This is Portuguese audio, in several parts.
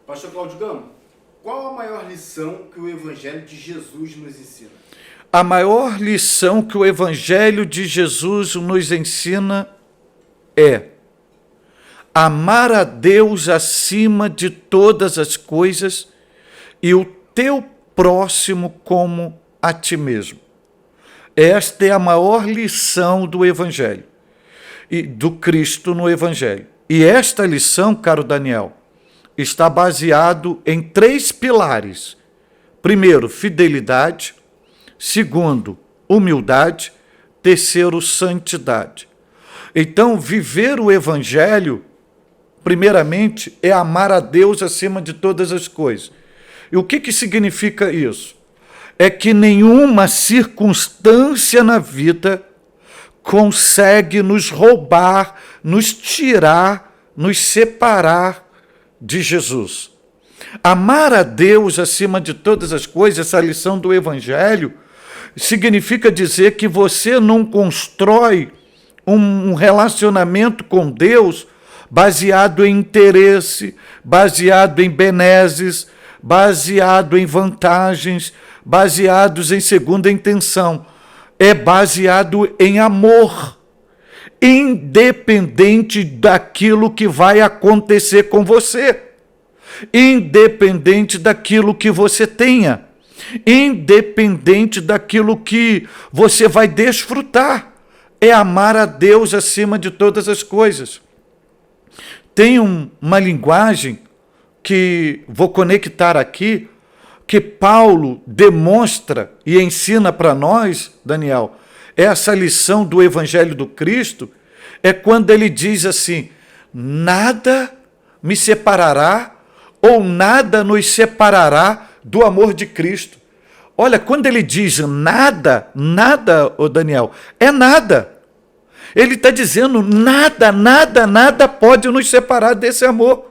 Pastor Cláudio Gama, qual a maior lição que o Evangelho de Jesus nos ensina? A maior lição que o Evangelho de Jesus nos ensina é amar a Deus acima de todas as coisas e o teu próximo como a ti mesmo. Esta é a maior lição do Evangelho e do Cristo no Evangelho. E esta lição, caro Daniel, está baseado em 3 pilares. Primeiro, fidelidade. Segundo, humildade. Terceiro, santidade. Então, viver o Evangelho, primeiramente, é amar a Deus acima de todas as coisas. E o que significa isso? É que nenhuma circunstância na vida consegue nos roubar, nos tirar, nos separar de Jesus. Amar a Deus acima de todas as coisas, essa lição do Evangelho, significa dizer que você não constrói um relacionamento com Deus baseado em interesse, baseado em benesses, baseado em vantagens, baseados em segunda intenção. É baseado em amor, independente daquilo que vai acontecer com você, independente daquilo que você tenha, independente daquilo que você vai desfrutar. É amar a Deus acima de todas as coisas. Tem uma linguagem que vou conectar aqui, que Paulo demonstra e ensina para nós, Daniel, essa lição do Evangelho do Cristo, é quando ele diz assim: nada me separará ou nada nos separará do amor de Cristo. Olha, quando ele diz nada, ô Daniel, é nada. Ele está dizendo nada pode nos separar desse amor.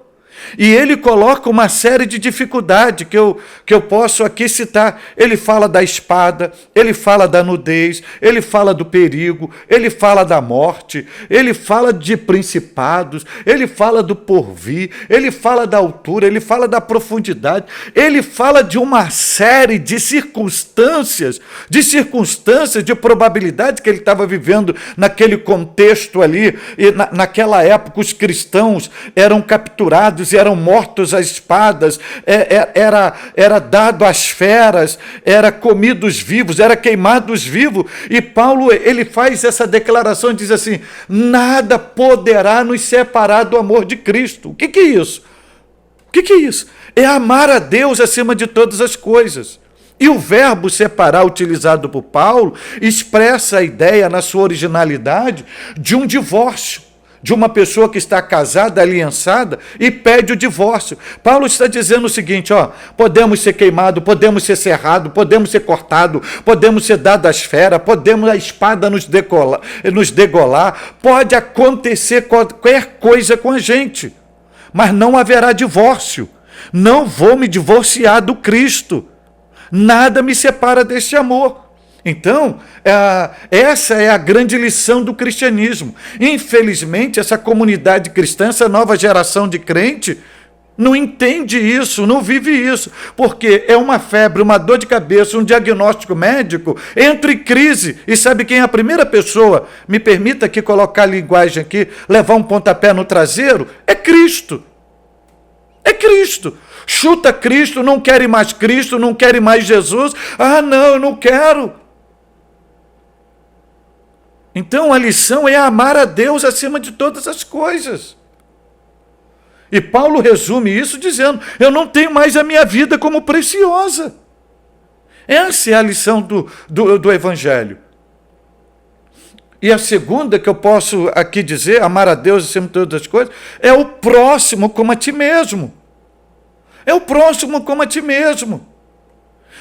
E ele coloca uma série de dificuldades que eu posso aqui citar. Ele fala da espada, ele fala da nudez, ele fala do perigo, ele fala da morte, ele fala de principados, ele fala do porvir, ele fala da altura, ele fala da profundidade, ele fala de uma série de circunstâncias, de probabilidade que ele estava vivendo naquele contexto ali. E naquela época os cristãos eram capturados, eram mortos às espadas, era dado às feras, era comidos vivos, era queimados vivos. E Paulo, ele faz essa declaração e diz assim: nada poderá nos separar do amor de Cristo. O que é isso? O que é isso? É amar a Deus acima de todas as coisas. E o verbo separar, utilizado por Paulo, expressa a ideia, na sua originalidade, de um divórcio, de uma pessoa que está casada, aliançada, e pede o divórcio. Paulo está dizendo o seguinte: podemos ser queimados, podemos ser cerrados, podemos ser cortados, podemos ser dados às feras, podemos a espada nos degolar, pode acontecer qualquer coisa com a gente, mas não haverá divórcio. Não vou me divorciar do Cristo. Nada me separa deste amor. Então, essa é a grande lição do cristianismo. Infelizmente, essa comunidade cristã, essa nova geração de crente, não entende isso, não vive isso, porque é uma febre, uma dor de cabeça, um diagnóstico médico, entra em crise. E sabe quem é a primeira pessoa, me permita aqui colocar a linguagem aqui, levar um pontapé no traseiro? É Cristo. É Cristo. Chuta Cristo, não quer mais Cristo, não quer mais Jesus. Não, eu não quero. Então a lição é amar a Deus acima de todas as coisas. E Paulo resume isso dizendo: eu não tenho mais a minha vida como preciosa. Essa é a lição do Evangelho. E a segunda que eu posso aqui dizer, amar a Deus acima de todas as coisas, é o próximo como a ti mesmo. É o próximo como a ti mesmo.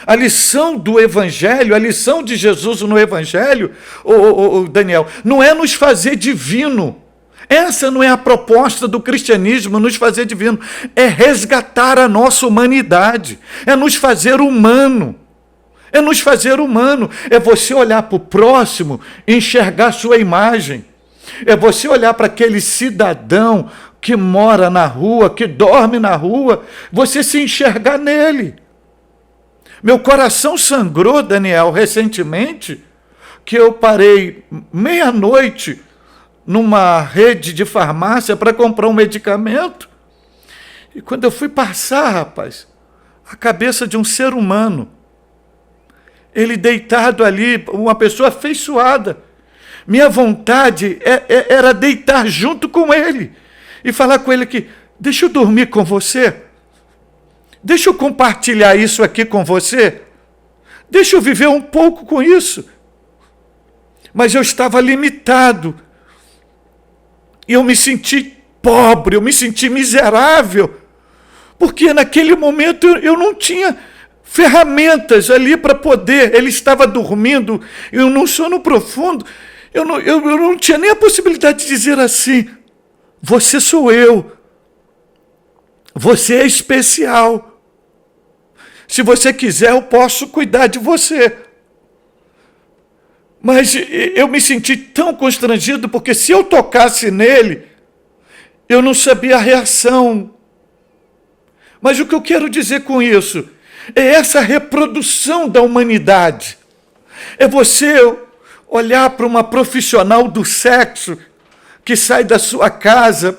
A lição do Evangelho, a lição de Jesus no Evangelho, Daniel, não é nos fazer divino. Essa não é a proposta do cristianismo, nos fazer divino. É resgatar a nossa humanidade, é nos fazer humano. É nos fazer humano, é você olhar para o próximo e enxergar sua imagem. É você olhar para aquele cidadão que mora na rua, que dorme na rua, você se enxergar nele. Meu coração sangrou, Daniel, recentemente, que eu parei meia-noite numa rede de farmácia para comprar um medicamento. E quando eu fui passar, rapaz, a cabeça de um ser humano, ele deitado ali, uma pessoa afeiçoada. Minha vontade era deitar junto com ele e falar com ele que, deixa eu dormir com você, deixa eu compartilhar isso aqui com você, deixa eu viver um pouco com isso. Mas eu estava limitado, e eu me senti pobre, eu me senti miserável, porque naquele momento eu não tinha ferramentas ali para poder, ele estava dormindo, eu num sono profundo, eu não tinha nem a possibilidade de dizer assim, você sou eu, você é especial, se você quiser eu posso cuidar de você. Mas eu me senti tão constrangido, porque se eu tocasse nele, eu não sabia a reação. Mas o que eu quero dizer com isso é essa reprodução da humanidade. É você olhar para uma profissional do sexo que sai da sua casa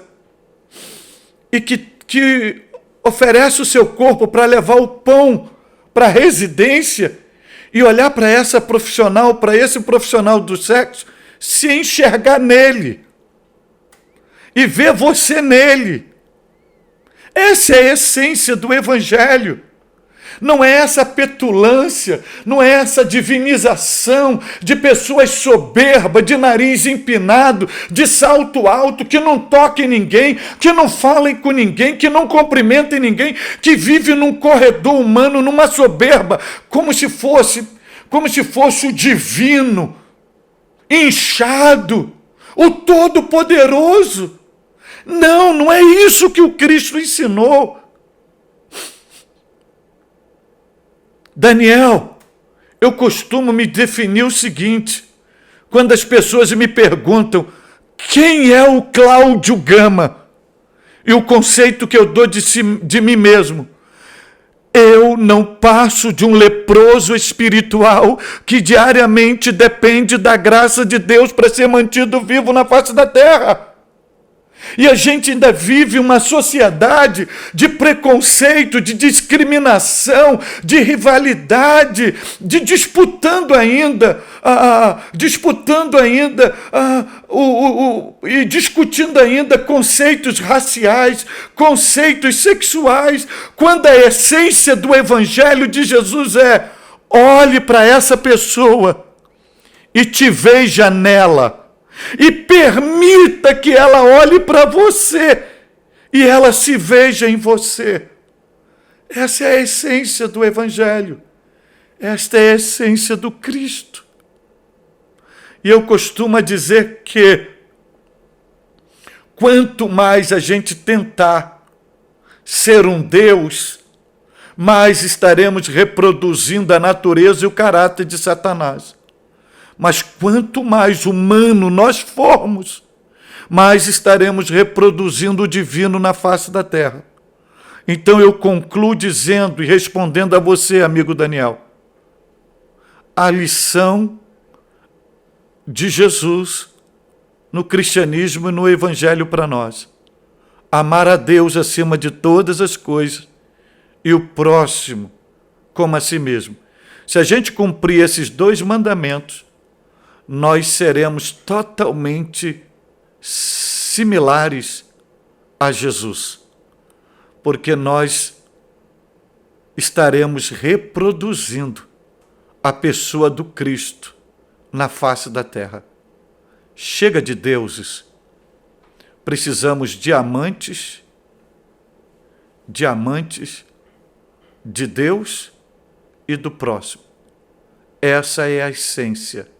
e que oferece o seu corpo para levar o pão para a residência e olhar para essa profissional, para esse profissional do sexo, se enxergar nele e ver você nele. Essa é a essência do Evangelho. Não é essa petulância, não é essa divinização de pessoas soberbas, de nariz empinado, de salto alto, que não toquem ninguém, que não falem com ninguém, que não cumprimentem ninguém, que vive num corredor humano, numa soberba, como se fosse o divino, inchado, o Todo-Poderoso. Não é isso que o Cristo ensinou. Daniel, eu costumo me definir o seguinte, quando as pessoas me perguntam quem é o Cláudio Gama, e o conceito que eu dou de mim mesmo, eu não passo de um leproso espiritual que diariamente depende da graça de Deus para ser mantido vivo na face da terra. E a gente ainda vive uma sociedade de preconceito, de discriminação, de rivalidade, de disputando ainda e discutindo ainda conceitos raciais, conceitos sexuais, quando a essência do Evangelho de Jesus é: olhe para essa pessoa e te veja nela. E permita que ela olhe para você e ela se veja em você. Essa é a essência do Evangelho. Esta é a essência do Cristo. E eu costumo dizer que quanto mais a gente tentar ser um Deus, mais estaremos reproduzindo a natureza e o caráter de Satanás. Mas quanto mais humano nós formos, mais estaremos reproduzindo o divino na face da terra. Então eu concluo dizendo e respondendo a você, amigo Daniel, a lição de Jesus no cristianismo e no Evangelho para nós: amar a Deus acima de todas as coisas e o próximo como a si mesmo. Se a gente cumprir esses 2 mandamentos, nós seremos totalmente similares a Jesus, porque nós estaremos reproduzindo a pessoa do Cristo na face da terra. Chega de deuses, precisamos de amantes de Deus e do próximo. Essa é a essência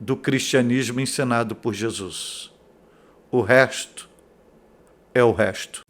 do cristianismo ensinado por Jesus. O resto é o resto.